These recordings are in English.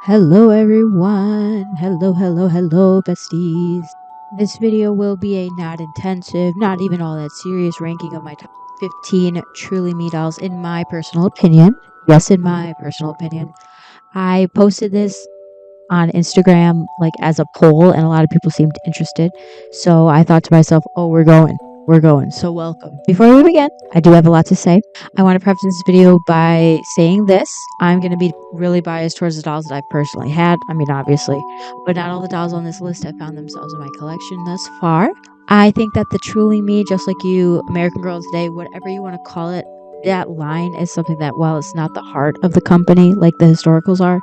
Hello everyone. Hello besties. This video will be a not intensive, not even all that serious ranking of my top 15 truly me dolls in my personal opinion. Yes, in my personal opinion. I posted this on Instagram like as a poll and a lot of people seemed interested. So I thought to myself, oh, we're going. So welcome. Before we begin, I do have a lot to say. I want to preface this video by saying this. I'm going to be really biased towards the dolls that I've personally had. I mean, obviously, but not all the dolls on this list have found themselves in my collection thus far. I think that the truly me, just like you, American Girl Today, whatever you want to call it, that line is something that, while it's not the heart of the company like the historicals are,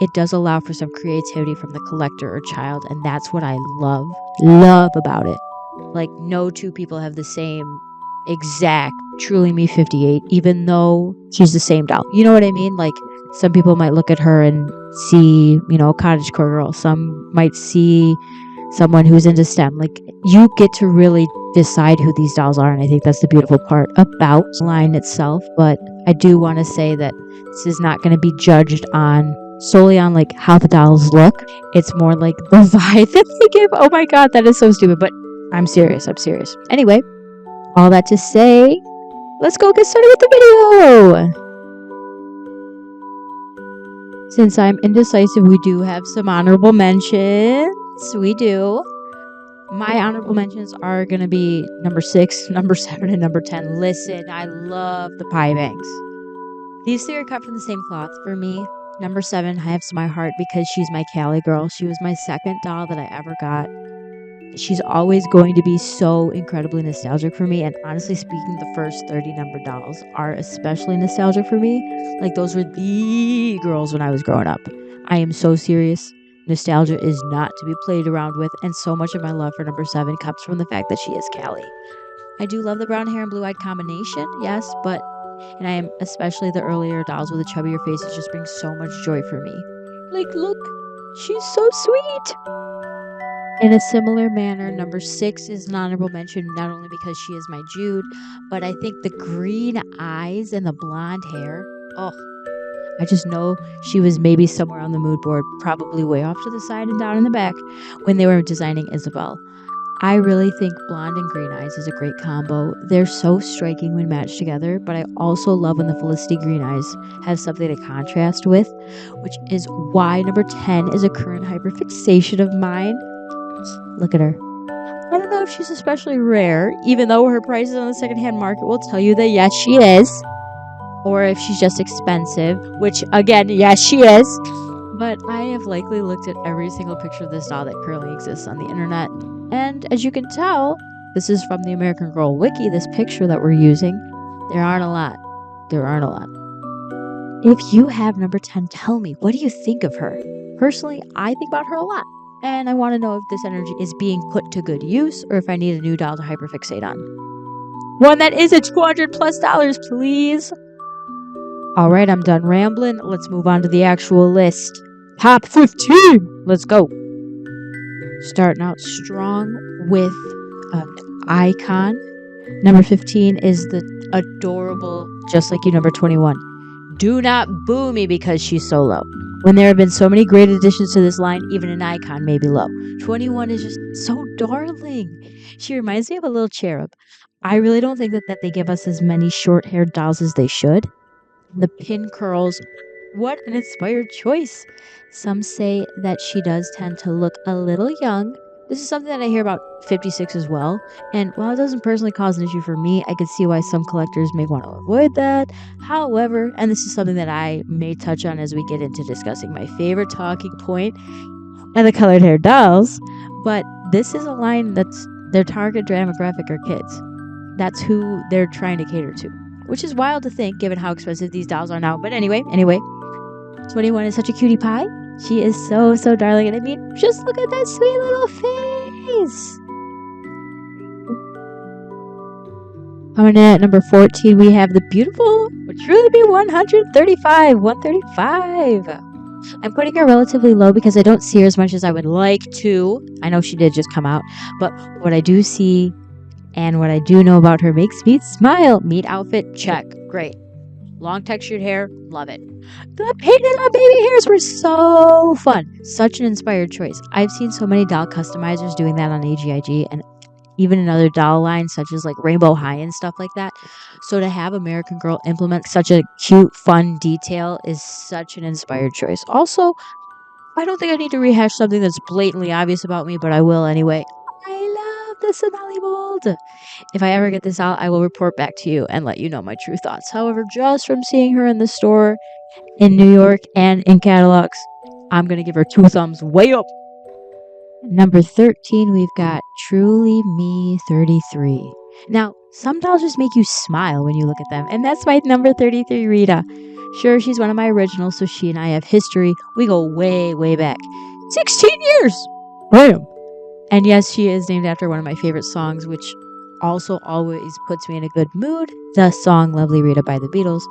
it does allow for some creativity from the collector or child, and that's what I love about it. Like, no two people have the same exact truly me 58, even though she's the same doll. You know what I mean? Like, some people might look at her and see, a cottagecore girl. Some might see someone who's into STEM. Like, you get to really decide who these dolls are, and I think that's the beautiful part about the line itself. But I do want to say that this is not going to be judged solely on like how the dolls look. It's more like the vibe that they give. Oh my god, that is so stupid, but I'm serious. Anyway, all that to say, let's go get started with the video. Since I'm indecisive, we do have some honorable mentions. We do. My honorable mentions are going to be number 6, number 7, and number 10. Listen, I love the pie bangs. These three are cut from the same cloth for me. Number 7 has my heart because she's my Cali girl. She was my second doll that I ever got. She's always going to be so incredibly nostalgic for me. And honestly speaking, the first 30 number dolls are especially nostalgic for me. Like, those were the girls when I was growing up. I am so serious. Nostalgia is not to be played around with, and so much of my love for number 7 comes from the fact that she is Cali. I do love the brown hair and blue-eyed combination, yes, and I am especially the earlier dolls with the chubbier faces just bring so much joy for me. Like, look, she's so sweet. In a similar manner, number 6 is an honorable mention, not only because she is my Jude, but I think the green eyes and the blonde hair, I just know she was maybe somewhere on the mood board, probably way off to the side and down in the back, when they were designing Isabel. I really think blonde and green eyes is a great combo. They're so striking when matched together, but I also love when the Felicity green eyes have something to contrast with, which is why number 10 is a current hyperfixation of mine. Look at her. I don't know if she's especially rare, even though her prices on the secondhand market will tell you that yes, she is. Or if she's just expensive, which again, yes, she is. But I have likely looked at every single picture of this doll that currently exists on the internet. And as you can tell, this is from the American Girl Wiki, this picture that we're using. There aren't a lot. If you have number 10, tell me, what do you think of her? Personally, I think about her a lot. And I want to know if this energy is being put to good use or if I need a new doll to hyperfixate on. One that isn't $200+, please. All right, I'm done rambling. Let's move on to the actual list. Top 15. Let's go. Starting out strong with an icon. Number 15 is the adorable, just like you, number 21. Do not boo me because she's so low. When there have been so many great additions to this line, even an icon may be low. 21 is just so darling. She reminds me of a little cherub. I really don't think that they give us as many short-haired dolls as they should. The pin curls, what an inspired choice. Some say that she does tend to look a little young. This is something that I hear about 56 as well. And while it doesn't personally cause an issue for me, I could see why some collectors may want to avoid that. However, and this is something that I may touch on as we get into discussing my favorite talking point and the colored hair dolls, but this is a line that's their target demographic are kids. That's who they're trying to cater to, which is wild to think given how expensive these dolls are now. But anyway, 21 is such a cutie pie. She is so darling, and I mean, just look at that sweet little face. Coming in at number 14, we have the beautiful, would truly be 135. I'm putting her relatively low because I don't see her as much as I would like to. I know she did just come out, but what I do see and what I do know about her makes me smile. Meat outfit, check. Great. Long textured hair, love it. The painted on baby hairs were so fun. Such an inspired choice. I've seen so many doll customizers doing that on AGIG and even in other doll lines such as like Rainbow High and stuff like that. So to have American Girl implement such a cute, fun detail is such an inspired choice. Also, I don't think I need to rehash something that's blatantly obvious about me, but I will anyway. I love the Sonali mold. If I ever get this out, I will report back to you and let you know my true thoughts. However, just from seeing her in the store in New York and in catalogs, I'm going to give her 2 thumbs way up. Number 13, we've got Truly Me 33. Now, some dolls just make you smile when you look at them, and that's my number 33 Rita. Sure, she's one of my originals, so she and I have history. We go way, way back. 16 years! Bam! And yes, she is named after one of my favorite songs, which also always puts me in a good mood, the song Lovely Rita by the Beatles.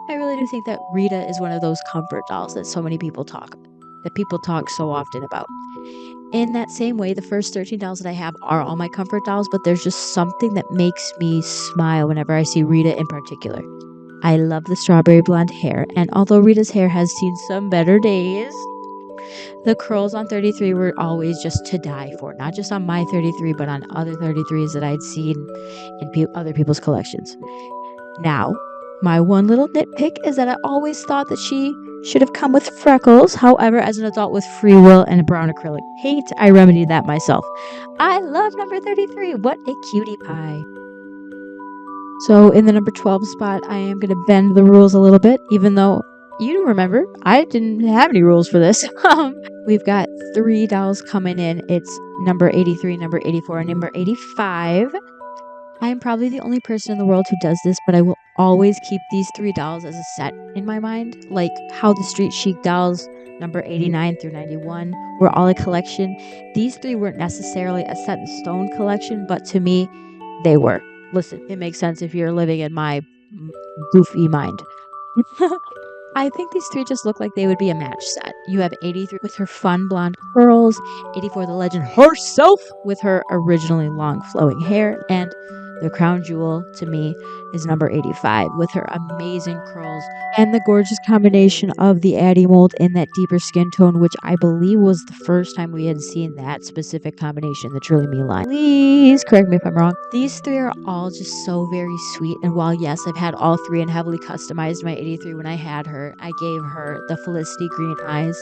I really do think that Rita is one of those comfort dolls that so many people talk so often about. In that same way, the first 13 dolls that I have are all my comfort dolls, but there's just something that makes me smile whenever I see Rita in particular. I love the strawberry blonde hair, and although Rita's hair has seen some better days, the curls on 33 were always just to die for. Not just on my 33, but on other 33s that I'd seen in other people's collections. Now, my one little nitpick is that I always thought that she should have come with freckles. However, as an adult with free will and brown acrylic paint, I remedied that myself. I love number 33. What a cutie pie. So in the number 12 spot, I am going to bend the rules a little bit, even though you remember, I didn't have any rules for this. We've got 3 dolls coming in. It's number 83, number 84, and number 85. I am probably the only person in the world who does this, but I will always keep these 3 dolls as a set in my mind, like how the Street Chic dolls, number 89 through 91, were all a collection. These 3 weren't necessarily a set in stone collection, but to me, they were. Listen, it makes sense if you're living in my goofy mind. I think these 3 just look like they would be a match set. You have 83 with her fun blonde curls, 84 the legend herself with her originally long flowing hair, and the crown jewel to me is number 85 with her amazing curls and the gorgeous combination of the Addie mold in that deeper skin tone, which I believe was the first time we had seen that specific combination, the Truly Me line. Please correct me if I'm wrong. These 3 are all just so very sweet, and while yes, I've had all 3 and heavily customized my 83 when I had her, I gave her the Felicity green eyes.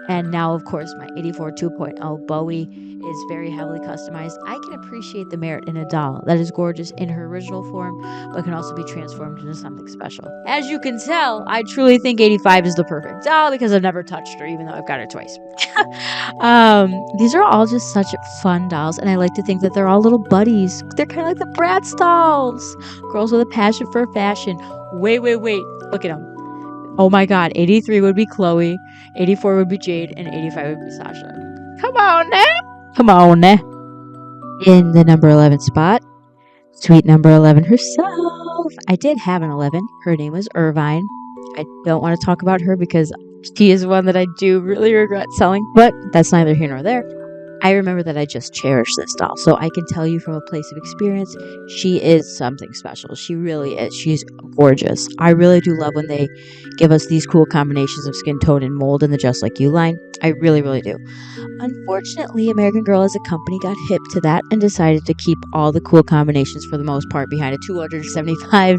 And now, of course, my 84 2.0 Bowie is very heavily customized. I can appreciate the merit in a doll that is gorgeous in her original form, but can also be transformed into something special. As you can tell, I truly think 85 is the perfect doll because I've never touched her, even though I've got her twice. These are all just such fun dolls, and I like to think that they're all little buddies. They're kind of like the Bratz dolls. Girls with a passion for fashion. Wait. Look at them. Oh my god, 83 would be Chloe, 84 would be Jade, and 85 would be Sasha. Come on now. In the number 11 spot, sweet number 11 herself. I did have an 11. Her name was Irvine. I don't want to talk about her because she is one that I do really regret selling, but that's neither here nor there. I remember that I just cherish this doll, so I can tell you from a place of experience, she is something special. She really is. She's gorgeous. I really do love when they give us these cool combinations of skin tone and mold in the Just Like You line. I really, really do. Unfortunately, American Girl as a company got hip to that and decided to keep all the cool combinations for the most part behind a $275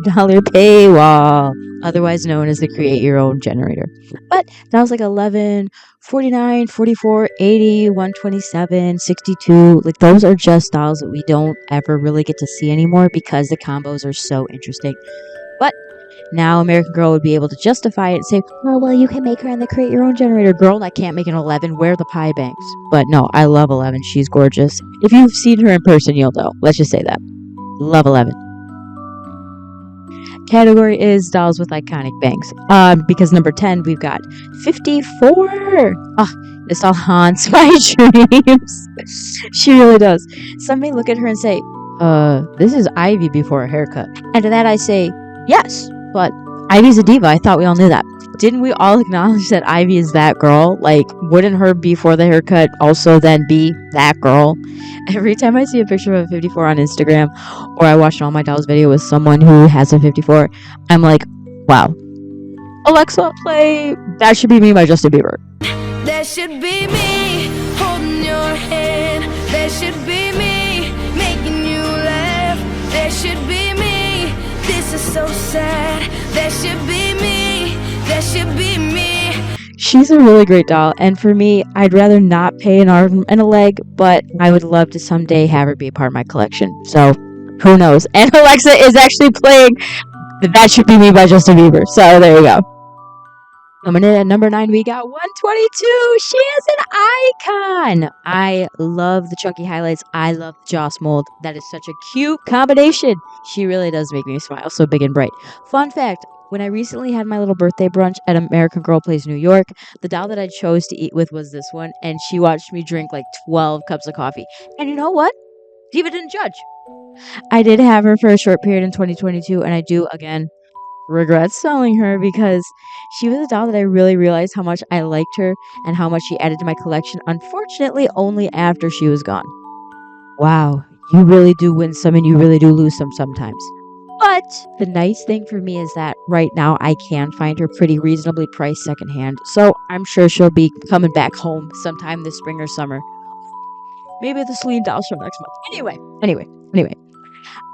paywall, otherwise known as the Create Your Own generator. But that was like 11, 49, 44, 80, 127, 62. Like, those are just dolls that we don't ever really get to see anymore because the combos are so interesting. But now American Girl would be able to justify it and say, oh, well, you can make her in the Create Your Own generator. Girl, I can't make an 11. Where are the pie banks? But no, I love 11. She's gorgeous. If you've seen her in person, you'll know. Let's just say that. Love 11. Category is dolls with iconic bangs. Because number 10, we've got 54. This all haunts my dreams. She really does. Some may look at her and say, this is Ivy before a haircut. And to that I say, yes, but Ivy's a diva. I thought we all knew that. Didn't we all acknowledge that Ivy is that girl? Like, wouldn't her before the haircut also then be that girl? Every time I see a picture of a 54 on Instagram, or I watch an All My Dolls video with someone who has a 54, I'm like, Wow. Alexa, play That Should Be Me by Justin Bieber. That should be me holding your hand. That should be me making you laugh. That should be me. This is so sad. That should be me. That should be me. She's a really great doll, and for me, I'd rather not pay an arm and a leg, but I would love to someday have her be a part of my collection. So, who knows? And Alexa is actually playing That Should Be Me by Justin Bieber. So, there you go. Coming in at number 9, we got 122. She is an icon. I love the chunky highlights. I love the Joss mold. That is such a cute combination. She really does make me smile, so big and bright. Fun fact, when I recently had my little birthday brunch at American Girl Place New York, the doll that I chose to eat with was this one, and she watched me drink like 12 cups of coffee. And you know what? Diva didn't judge. I did have her for a short period in 2022, and I do, again, regret selling her because she was a doll that I really realized how much I liked her and how much she added to my collection, unfortunately only after she was gone. Wow, you really do win some and you really do lose some sometimes. But the nice thing for me is that right now I can find her pretty reasonably priced secondhand, so I'm sure she'll be coming back home sometime this spring or summer. Maybe at the Celine Doll show next month. Anyway.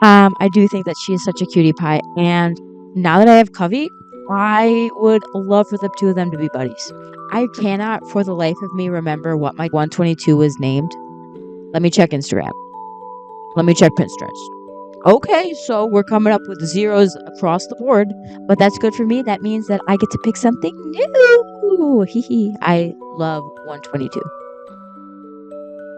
I do think that she is such a cutie pie, and now that I have Covey, I would love for the two of them to be buddies. I cannot for the life of me remember what my 122 was named. Let me check Instagram. Let me check Pinterest. Okay, so we're coming up with zeros across the board, but that's good for me. That means that I get to pick something new. Hee. I love 122.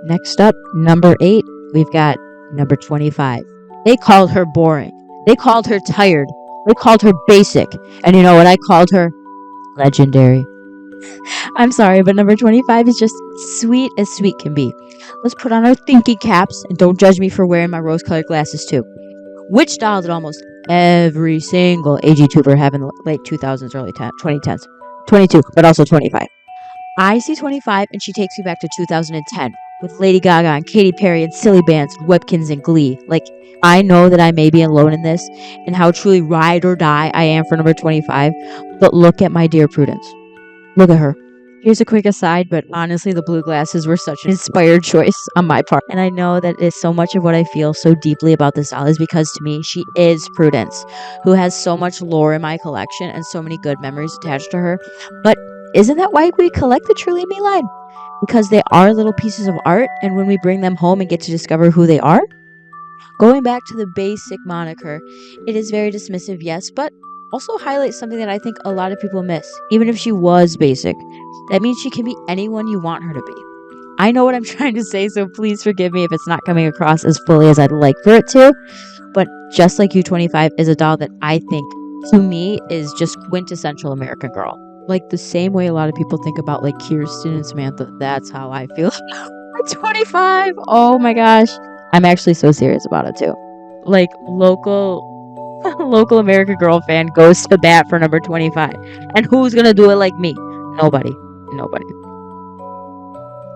Next up, number 8, we've got number 25. They called her boring. They called her tired. They called her basic. And you know what I called her? Legendary. I'm sorry, but number 25 is just sweet as sweet can be. Let's put on our thinking caps, and don't judge me for wearing my rose-colored glasses too. Which doll did almost every single AG tuber have in the late 2000s, early 2010s? 22, but also 25. I see 25, and she takes me back to 2010 with Lady Gaga and Katy Perry and Silly Bands and Webkins and Glee. Like, I know that I may be alone in this and how truly ride or die I am for number 25, but look at my dear Prudence. Look at her. Here's a quick aside, but honestly, the blue glasses were such an inspired choice on my part. And I know that is so much of what I feel so deeply about this doll is because to me, she is Prudence, who has so much lore in my collection and so many good memories attached to her. But isn't that why we collect the Truly Me line? Because they are little pieces of art, and when we bring them home and get to discover who they are, going back to the basic moniker, it is very dismissive, yes, but also highlights something that I think a lot of people miss. Even if she was basic, that means she can be anyone you want her to be. I know what I'm trying to say, so please forgive me if it's not coming across as fully as I'd like for it to, but just like U25 is a doll that I think, to me, is just quintessential American Girl. Like the same way a lot of people think about like Kirsten and Samantha, that's how I feel about 25. Oh my gosh. I'm actually so serious about it too. Like local American Girl fan goes to bat for number 25. And who's gonna do it like me? Nobody.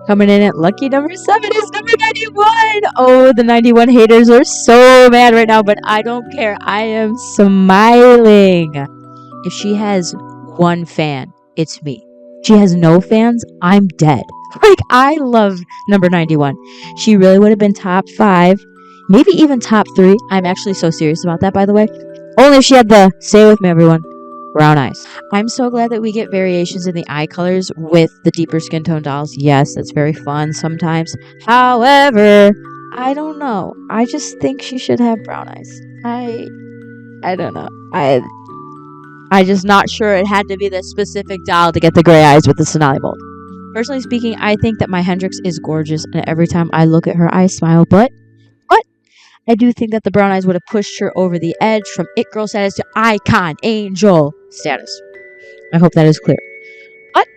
Coming in at lucky number 7 is number 91. Oh, the 91 haters are so mad right now, but I don't care. I am smiling. If she has one fan, it's me. She has no fans, I'm dead. Like, I love number 91. She really would have been top 5, maybe even top 3. I'm actually so serious about that, by the way. Only if she had the, say it with me, everyone, brown eyes. I'm so glad that we get variations in the eye colors with the deeper skin tone dolls. Yes, that's very fun sometimes. However, I don't know. I just think she should have brown eyes. I don't know. I just not sure it had to be this specific doll to get the gray eyes with the Sonali mold. Personally speaking, I think that my Hendrix is gorgeous, and every time I look at her, I smile, but I do think that the brown eyes would have pushed her over the edge from it girl status to icon angel status. I hope that is clear. But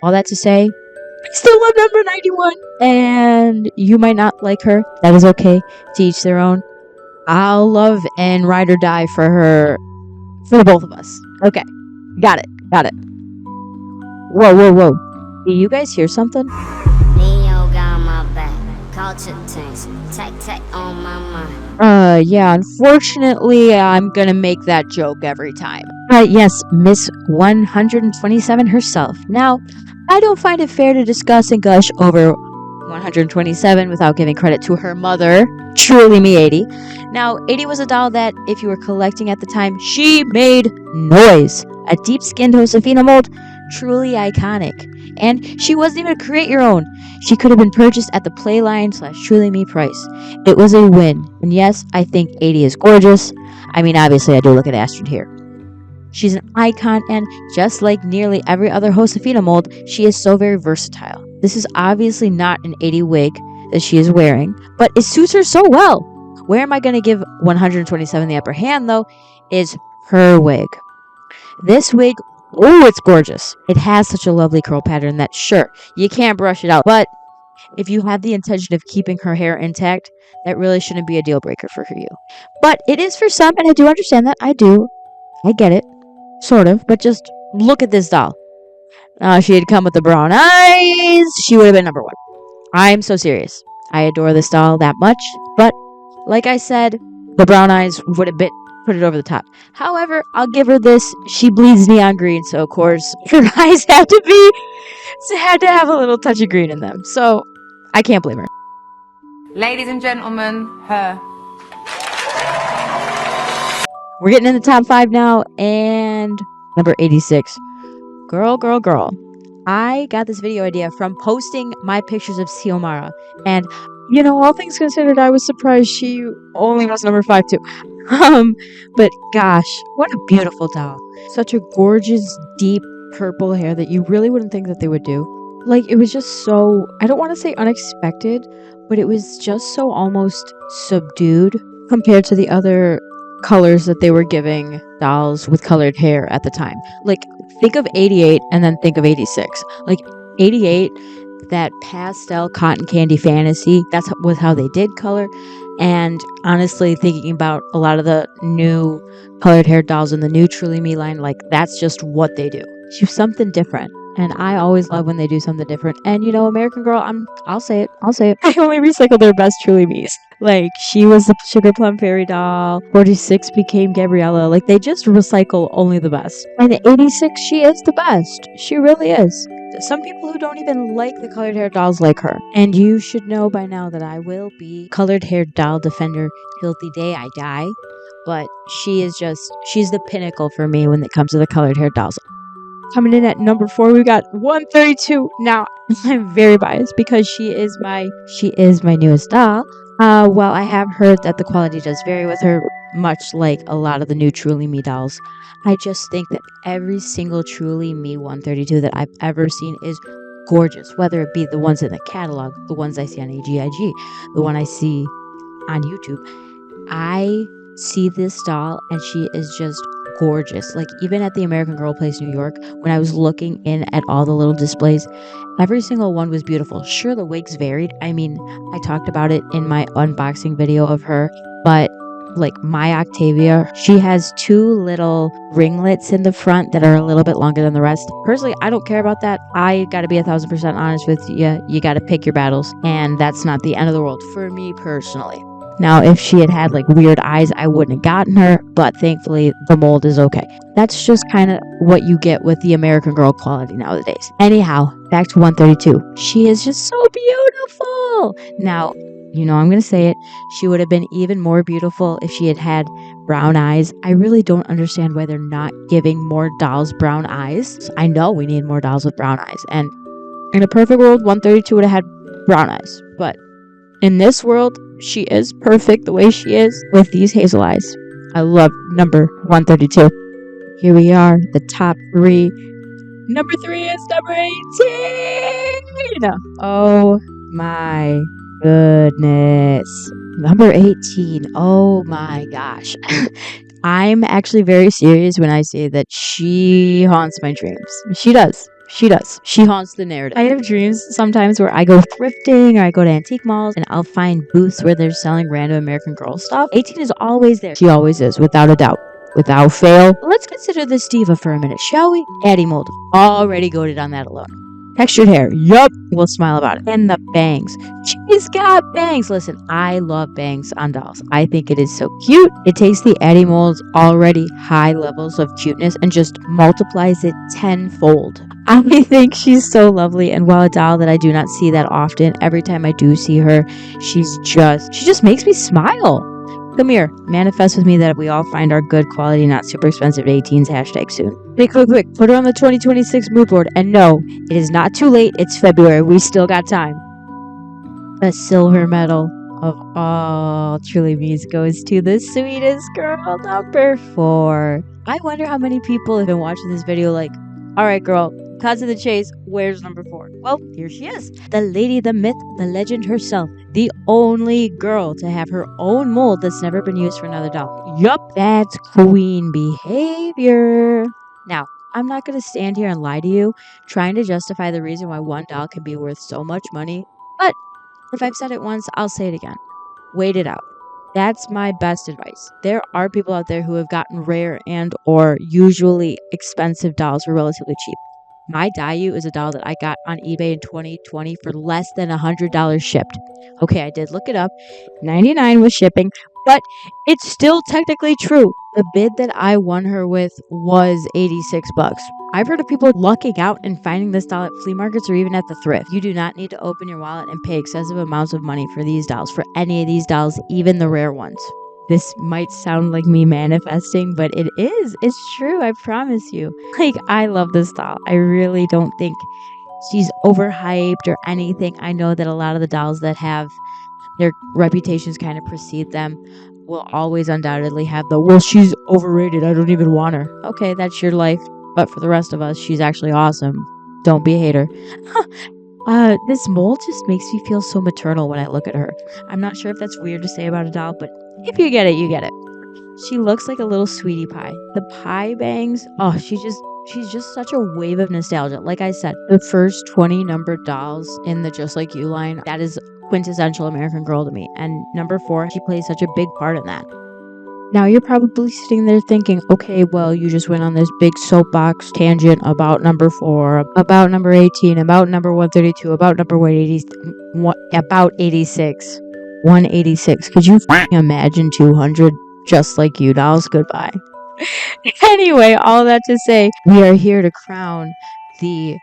all that to say, I still love number 91, and you might not like her. That is okay. To each their own. I'll love and ride or die for her, for the both of us. Okay, got it. Whoa. Do you guys hear something? Neo got my back. Culture tanks. Tech on my mind. Yeah, unfortunately, I'm gonna make that joke every time. Yes, Miss 127 herself. Now, I don't find it fair to discuss and gush over 127 without giving credit to her mother, truly me 80. Now, 80 was a doll that, if you were collecting at the time, she made noise. A deep-skinned Josefina mold, truly iconic. And she wasn't even a create your own. She could have been purchased at the Playline / Truly Me price. It was a win. And yes, I think 80 is gorgeous. I mean, obviously, I do look at Astrid here. She's an icon, and just like nearly every other Josefina mold, she is so very versatile. This is obviously not an 80 wig that she is wearing, but it suits her so well. Where am I going to give 127 the upper hand, though, is her wig. This wig, oh, it's gorgeous. It has such a lovely curl pattern that, sure, you can't brush it out, but if you have the intention of keeping her hair intact, that really shouldn't be a deal breaker for you. But it is for some, and I do understand that. I get it. Sort of, but just look at this doll. She had come with the brown eyes. She would have been number one. I'm so serious. I adore this doll that much, but like I said, the brown eyes would have put it over the top. However, I'll give her this. She bleeds neon green, so of course her eyes had to have a little touch of green in them. So I can't blame her. Ladies and gentlemen, her. We're getting in the top 5 now, and number 86. Girl. I got this video idea from posting my pictures of Xiomara, and all things considered, I was surprised she only was number 5 too. But gosh, what a beautiful doll. Such a gorgeous, deep purple hair that you really wouldn't think that they would do. Like, it was just so, I don't want to say unexpected, but it was just so almost subdued compared to the other colors that they were giving dolls with colored hair at the time. Like, think of 88 and then think of 86. Like, 88, that pastel cotton candy fantasy, was how they did color. And honestly, thinking about a lot of the new colored hair dolls in the new Truly Me line, like, that's just what they do. She's something different. And I always love when they do something different. And American Girl, I'll say it. I only recycle their best Truly Me's. Like, she was the Sugar Plum Fairy doll. 46 became Gabriella. Like, they just recycle only the best. And 86, she is the best. She really is. Some people who don't even like the colored hair dolls like her. And you should know by now that I will be colored hair doll defender till the day I die. But she's the pinnacle for me when it comes to the colored hair dolls. Coming in at number 4, we got 132. Now, I'm very biased because she is my newest doll. While I have heard that the quality does vary with her, much like a lot of the new Truly Me dolls, I just think that every single Truly Me 132 that I've ever seen is gorgeous, whether it be the ones in the catalog, the ones I see on AGIG, the one I see on YouTube. I see this doll and she is just gorgeous. Like, even at the American Girl Place New York, when I was looking in at all the little displays, every single one was beautiful. Sure, the wigs varied. I mean, I talked about it in my unboxing video of her, but like my Octavia, she has 2 little ringlets in the front that are a little bit longer than the rest. Personally, I don't care about that. I gotta be 1,000% honest with you. You gotta pick your battles, and that's not the end of the world for me personally. Now, if she had like weird eyes, I wouldn't have gotten her, but thankfully the mold is okay. That's just kind of what you get with the American Girl quality nowadays. Anyhow, back to 132. She is just so beautiful. Now, I'm going to say it. She would have been even more beautiful if she had brown eyes. I really don't understand why they're not giving more dolls brown eyes. I know we need more dolls with brown eyes. And in a perfect world, 132 would have had brown eyes. But in this world, she is perfect the way she is with these hazel eyes. I love number 132. Here we are, the top 3. Number 3 is number 18. Oh my goodness. Number 18. Oh my gosh. I'm actually very serious when I say that she haunts my dreams. She does. She haunts the narrative. I have dreams sometimes where I go thrifting or I go to antique malls and I'll find booths where they're selling random American Girl stuff. 18 is always there. She always is, without a doubt. Without fail. Let's consider this diva for a minute, shall we? Addie Mold. Already goated on that alone. Textured hair. Yup. We'll smile about it. And the bangs. She's got bangs. Listen, I love bangs on dolls. I think it is so cute. It takes the Eddie Mold's already high levels of cuteness and just multiplies it tenfold. I think she's so lovely, and while a doll that I do not see that often, every time I do see her, she just makes me smile. Come here, manifest with me that we all find our good quality, not super expensive 18s hashtag soon. Quick, put her on the 2026 mood board, and no, it is not too late, it's February, we still got time. The silver medal of all Truly Me's goes to the sweetest girl, number 4. I wonder how many people have been watching this video like, alright girl, cut to the chase, where's number 4? Well, here she is. The lady, the myth, the legend herself. The only girl to have her own mold that's never been used for another doll. Yup, that's queen behavior. Now, I'm not going to stand here and lie to you, trying to justify the reason why one doll can be worth so much money, but if I've said it once, I'll say it again. Wait it out. That's my best advice. There are people out there who have gotten rare and or usually expensive dolls for relatively cheap. My Dayu is a doll that I got on eBay in 2020 for less than $100 shipped. Okay, I did look it up. $99 was shipping, but it's still technically true. The bid that I won her with was $86. I've heard of people lucking out and finding this doll at flea markets or even at the thrift. You do not need to open your wallet and pay excessive amounts of money for these dolls, for any of these dolls, even the rare ones. This might sound like me manifesting, but it is. It's true, I promise you. Like, I love this doll. I really don't think she's overhyped or anything. I know that a lot of the dolls that have their reputations kind of precede them will always undoubtedly have the, well, she's overrated, I don't even want her. Okay, that's your life. But for the rest of us, she's actually awesome. Don't be a hater. This mold just makes me feel so maternal when I look at her. I'm not sure if that's weird to say about a doll, but if you get it, you get it. She looks like a little sweetie pie. The pie bangs, oh, she's just such a wave of nostalgia. Like I said, the first 20 numbered dolls in the Just Like You line, that is quintessential American Girl to me. And number 4, she plays such a big part in that. Now you're probably sitting there thinking, okay, well, you just went on this big soapbox tangent about number 4, about number 18, about number 132, about number 180, about 86. 186. Could you imagine 200 Just Like You dolls? Goodbye. Anyway, all that to say, we are here to crown the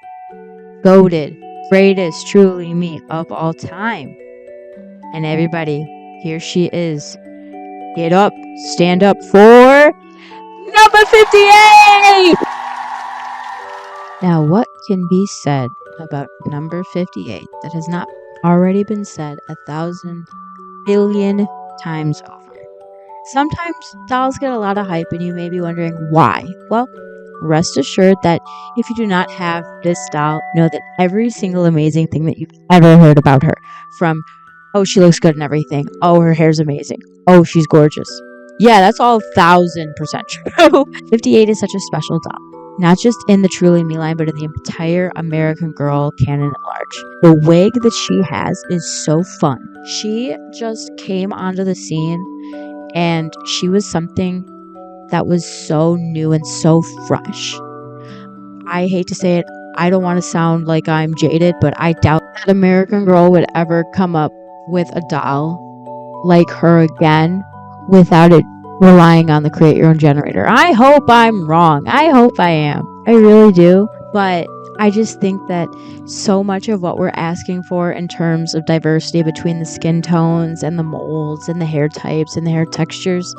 goated, greatest Truly Me of all time. And everybody, here she is. Get up, stand up for number 58! Now, what can be said about number 58 that has not already been said 1,000 billion times over? Sometimes dolls get a lot of hype and you may be wondering why. Well, rest assured that if you do not have this doll, know that every single amazing thing that you've ever heard about her, from, oh, she looks good and everything, oh, her hair's amazing, oh, she's gorgeous. Yeah, that's all 1,000% true. 58 is such a special doll. Not just in the Truly Me line, but in the entire American Girl canon at large. The wig that she has is so fun. She just came onto the scene and she was something that was so new and so fresh. I hate to say it, I don't want to sound like I'm jaded, but I doubt that American Girl would ever come up with a doll like her again without it relying on the create your own generator. I hope I'm wrong. I hope I am. I really do. But I just think that so much of what we're asking for in terms of diversity between the skin tones and the molds and the hair types and the hair textures,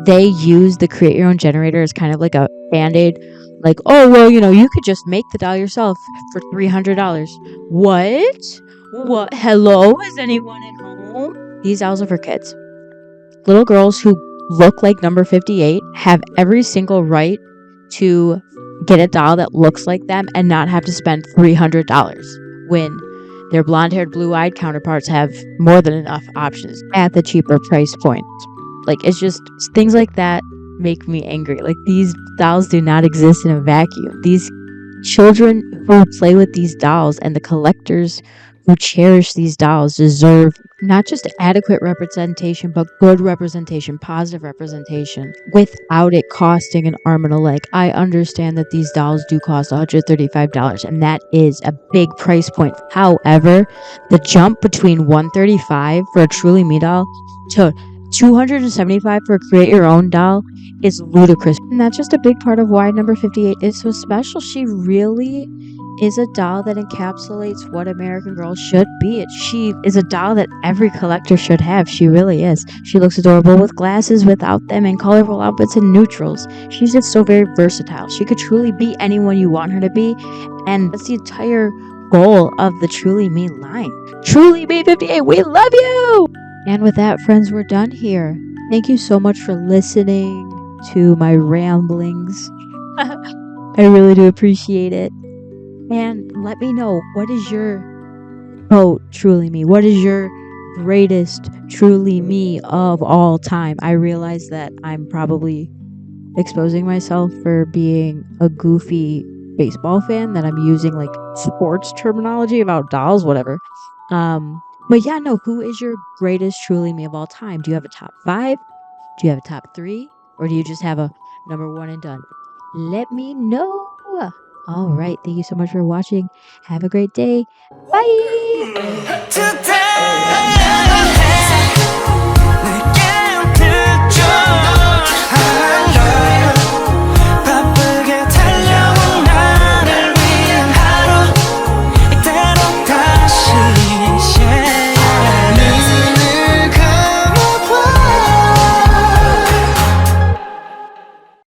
they use the create your own generator as kind of like a band-aid. Like, oh, well, you could just make the doll yourself for $300. What? Hello? Is anyone at home? These dolls are for kids. Little girls who look like number 58 have every single right to get a doll that looks like them and not have to spend $300 when their blonde-haired, blue-eyed counterparts have more than enough options at the cheaper price point. Like, it's just things like that make me angry. Like, these dolls do not exist in a vacuum. These children who play with these dolls and the collectors who cherish these dolls deserve not just adequate representation, but good representation, positive representation, without it costing an arm and a leg. I understand that these dolls do cost $135, and that is a big price point. However, the jump between $135 for a Truly Me doll to $275 for a create your own doll is ludicrous. And that's just a big part of why number 58 is so special. She really is a doll that encapsulates what American Girl should be. She is a doll that every collector should have. She really is. She looks adorable with glasses, without them, and colorful outfits and neutrals. She's just so very versatile. She could truly be anyone you want her to be, and that's the entire goal of the Truly Me line. Truly Me 58, we love you! And with that, friends, we're done here. Thank you so much for listening to my ramblings. I really do appreciate it. And let me know, what is your quote, Truly Me? What is your greatest Truly Me of all time? I realize that I'm probably exposing myself for being a goofy baseball fan, that I'm using like sports terminology about dolls, whatever. But yeah, no, who is your greatest Truly Me of all time? Do you have a top 5? Do you have a top 3? Or do you just have a number 1 and done? Let me know. All right. Thank you so much for watching. Have a great day. Bye. Today